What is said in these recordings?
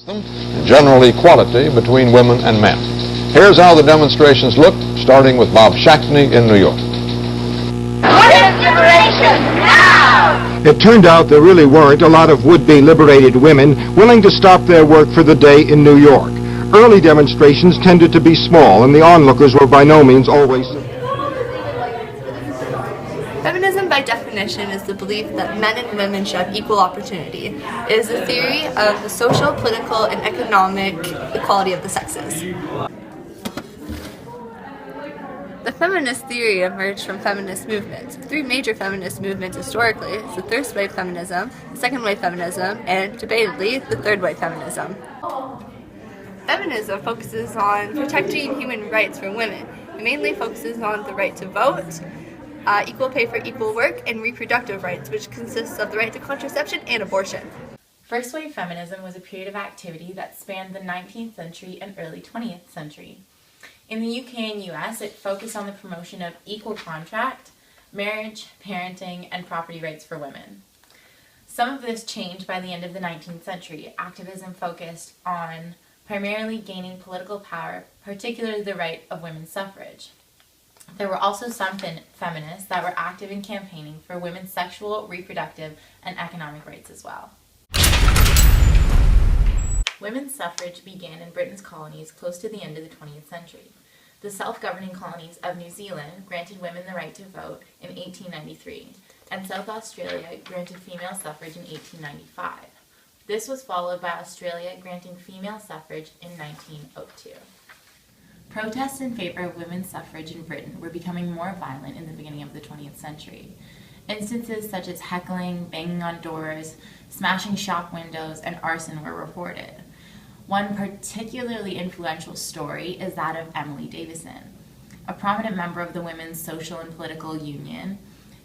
and general equality between women and men. Here's how the demonstrations looked, starting with Bob Shackney in New York. Women's liberation now! It turned out there really weren't a lot of would-be liberated women willing to stop their work for the day in New York. Early demonstrations tended to be small, and the onlookers were by no means always... Feminism, by definition, is the belief that men and women should have equal opportunity. It is a theory of the social, political, and economic equality of the sexes. The feminist theory emerged from feminist movements. Three major feminist movements historically is the first wave feminism, the second wave feminism, and, debatably, the third wave feminism. Feminism focuses on protecting human rights for women. It mainly focuses on the right to vote, equal pay for equal work, and reproductive rights, which consists of the right to contraception and abortion. First wave feminism was a period of activity that spanned the 19th century and early 20th century. In the UK and US, it focused on the promotion of equal contract, marriage, parenting, and property rights for women. Some of this changed by the end of the 19th century. Activism focused on primarily gaining political power, particularly the right of women's suffrage. There were also some feminists that were active in campaigning for women's sexual, reproductive, and economic rights as well. Women's suffrage began in Britain's colonies close to the end of the 20th century. The self-governing colonies of New Zealand granted women the right to vote in 1893, and South Australia granted female suffrage in 1895. This was followed by Australia granting female suffrage in 1902. Protests in favor of women's suffrage in Britain were becoming more violent in the beginning of the 20th century. Instances such as heckling, banging on doors, smashing shop windows, and arson were reported. One particularly influential story is that of Emily Davison, a prominent member of the Women's Social and Political Union,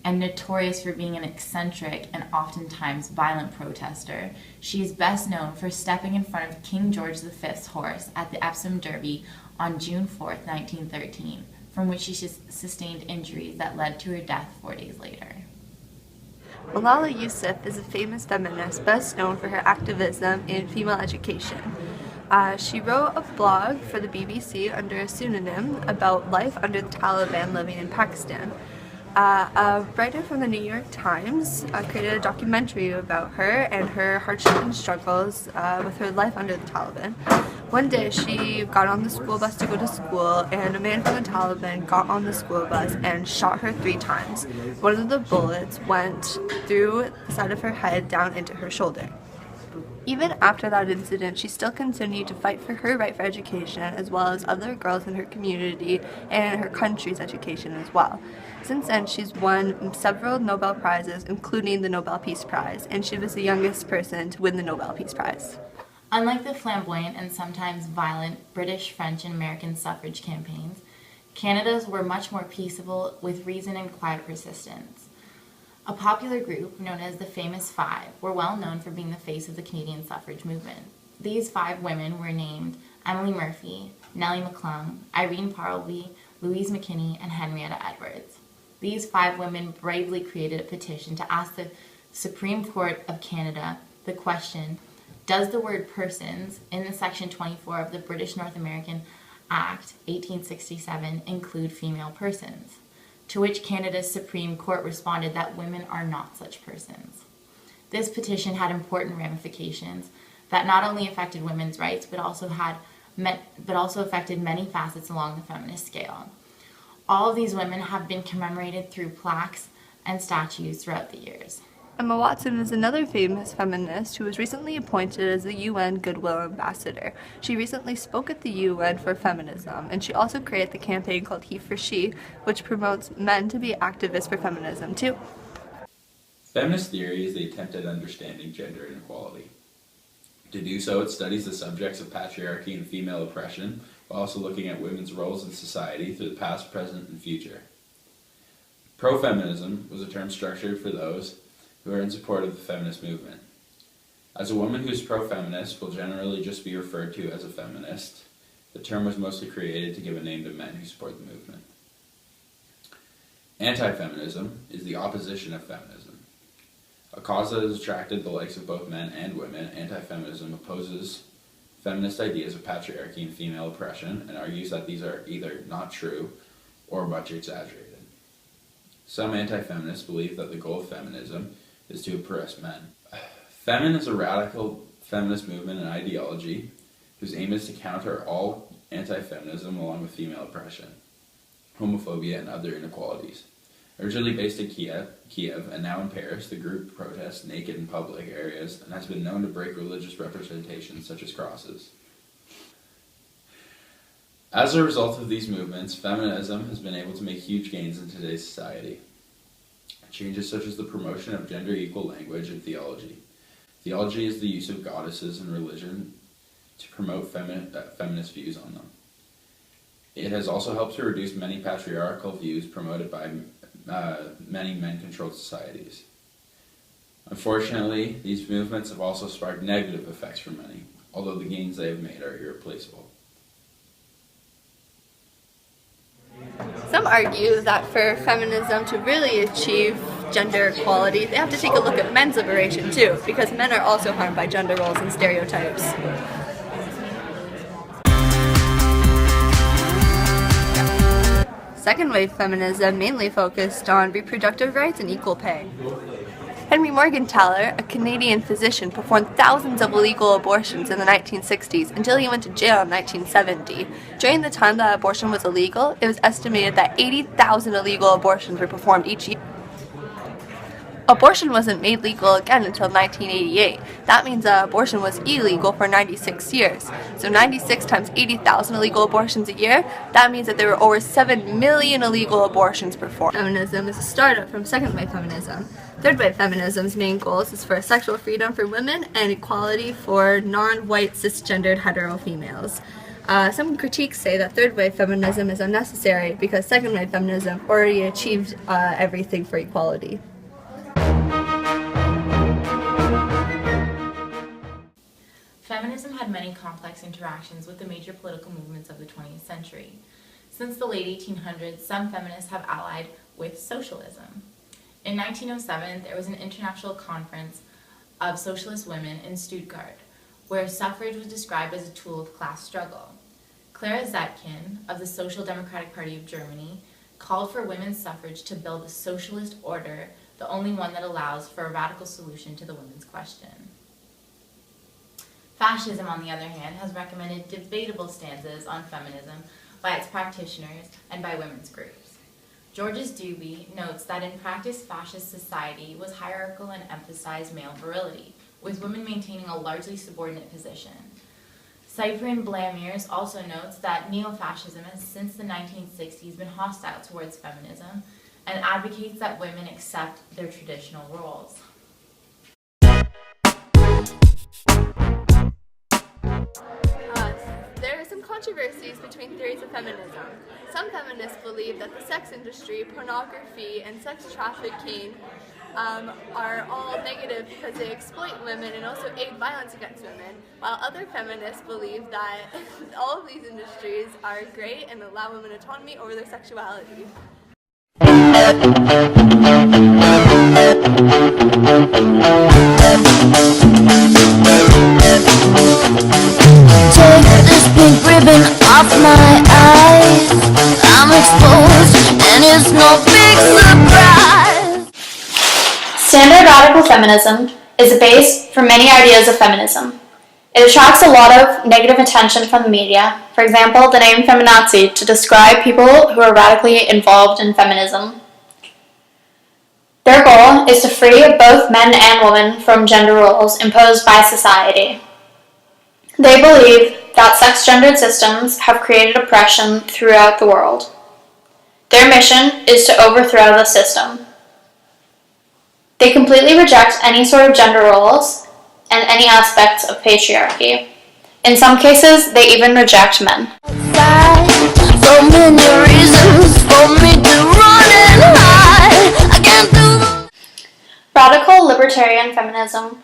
and notorious for being an eccentric and oftentimes violent protester. She is best known for stepping in front of King George V's horse at the Epsom Derby on June 4, 1913, from which she sustained injuries that led to her death 4 days later. Malala Yousafzai is a famous feminist best known for her activism in female education. She wrote a blog for the BBC under a pseudonym about life under the Taliban living in Pakistan. A writer from the New York Times created a documentary about her and her hardship and struggles with her life under the Taliban. One day she got on the school bus to go to school, and a man from the Taliban got on the school bus and shot her 3 times. One of the bullets went through the side of her head down into her shoulder. Even after that incident, she still continued to fight for her right for education, as well as other girls in her community and her country's education as well. Since then, she's won several Nobel Prizes, including the Nobel Peace Prize, and she was the youngest person to win the Nobel Peace Prize. Unlike the flamboyant and sometimes violent British, French, and American suffrage campaigns, Canada's were much more peaceable, with reason and quiet persistence. A popular group, known as the Famous Five, were well known for being the face of the Canadian suffrage movement. These 5 women were named Emily Murphy, Nellie McClung, Irene Parlby, Louise McKinney, and Henrietta Edwards. These 5 women bravely created a petition to ask the Supreme Court of Canada the question, does the word persons in the Section 24 of the British North American Act 1867 include female persons? To which Canada's Supreme Court responded that women are not such persons. This petition had important ramifications that not only affected women's rights, but also affected many facets along the feminist scale. All of these women have been commemorated through plaques and statues throughout the years. Emma Watson is another famous feminist who was recently appointed as the UN Goodwill Ambassador. She recently spoke at the UN for feminism, and she also created the campaign called He for She, which promotes men to be activists for feminism too. Feminist theory is the attempt at understanding gender inequality. To do so, it studies the subjects of patriarchy and female oppression, while also looking at women's roles in society through the past, present, and future. Pro-feminism was a term structured for those who are in support of the feminist movement. As a woman who is pro-feminist will generally just be referred to as a feminist, the term was mostly created to give a name to men who support the movement. Anti-feminism is the opposition of feminism. A cause that has attracted the likes of both men and women, anti-feminism opposes feminist ideas of patriarchy and female oppression and argues that these are either not true or much exaggerated. Some anti-feminists believe that the goal of feminism is to oppress men. Femin is a radical feminist movement and ideology whose aim is to counter all anti-feminism along with female oppression, homophobia, and other inequalities. Originally based in Kiev, and now in Paris, the group protests naked in public areas and has been known to break religious representations such as crosses. As a result of these movements, feminism has been able to make huge gains in today's society. Changes such as the promotion of gender-equal language and theology. Theology is the use of goddesses in religion to promote feminist views on them. It has also helped to reduce many patriarchal views promoted by many men-controlled societies. Unfortunately, these movements have also sparked negative effects for many, although the gains they have made are irreplaceable. Some argue that for feminism to really achieve gender equality, they have to take a look at men's liberation too, because men are also harmed by gender roles and stereotypes. Second-wave feminism mainly focused on reproductive rights and equal pay. Henry Morgentaler, a Canadian physician, performed thousands of illegal abortions in the 1960s until he went to jail in 1970. During the time that abortion was illegal, it was estimated that 80,000 illegal abortions were performed each year. Abortion wasn't made legal again until 1988. That means that abortion was illegal for 96 years. So 96 times 80,000 illegal abortions a year, that means that there were over 7 million illegal abortions performed. Feminism is a startup from second-wave feminism. Third-wave feminism's main goals is for sexual freedom for women and equality for non-white cisgendered hetero females. Some critiques say that third-wave feminism is unnecessary because second-wave feminism already achieved everything for equality. Feminism had many complex interactions with the major political movements of the 20th century. Since the late 1800s, some feminists have allied with socialism. In 1907, there was an international conference of socialist women in Stuttgart, where suffrage was described as a tool of class struggle. Clara Zetkin, of the Social Democratic Party of Germany, called for women's suffrage to build a socialist order, the only one that allows for a radical solution to the women's question. Fascism, on the other hand, has recommended debatable stances on feminism by its practitioners and by women's groups. Georges Duby notes that in practice, fascist society was hierarchical and emphasized male virility, with women maintaining a largely subordinate position. Cyprian Blamiers also notes that neo-fascism has since the 1960s been hostile towards feminism and advocates that women accept their traditional roles. There are some controversies between theories of feminism. Some feminists believe that the sex industry, pornography, and sex trafficking are all negative because they exploit women and also aid violence against women, while other feminists believe that all of these industries are great and allow women autonomy over their sexuality. Take this pink ribbon off my eyes. I'm exposed and it's no big surprise. Standard radical feminism is a base for many ideas of feminism. It attracts a lot of negative attention from the media, for example, the name feminazi to describe people who are radically involved in feminism. Their goal is to free both men and women from gender roles imposed by society. They believe that sex-gendered systems have created oppression throughout the world. Their mission is to overthrow the system. They completely reject any sort of gender roles and any aspects of patriarchy. In some cases, they even reject men. So many reasons for me to run and hide. I can't do. Radical libertarian feminism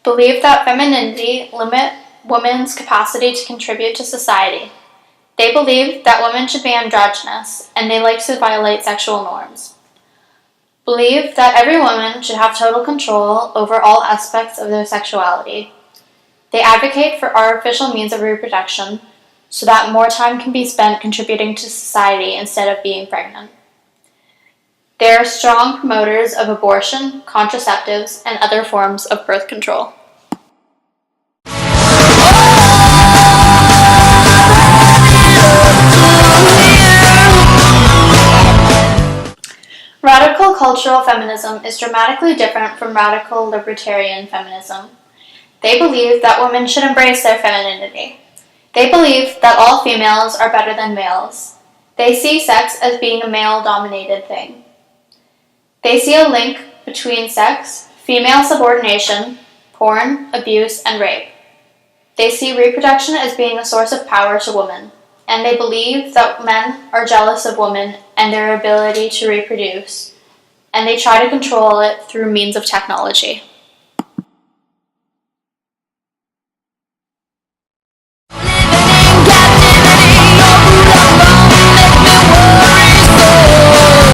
believe that femininity limits women's capacity to contribute to society. They believe that women should be androgynous, and they like to violate sexual norms. Believe that every woman should have total control over all aspects of their sexuality. They advocate for artificial means of reproduction so that more time can be spent contributing to society instead of being pregnant. They are strong promoters of abortion, contraceptives, and other forms of birth control. Radical cultural feminism is dramatically different from radical libertarian feminism. They believe that women should embrace their femininity. They believe that all females are better than males. They see sex as being a male-dominated thing. They see a link between sex, female subordination, porn, abuse, and rape. They see reproduction as being a source of power to women, and they believe that men are jealous of women and their ability to reproduce, and they try to control it through means of technology.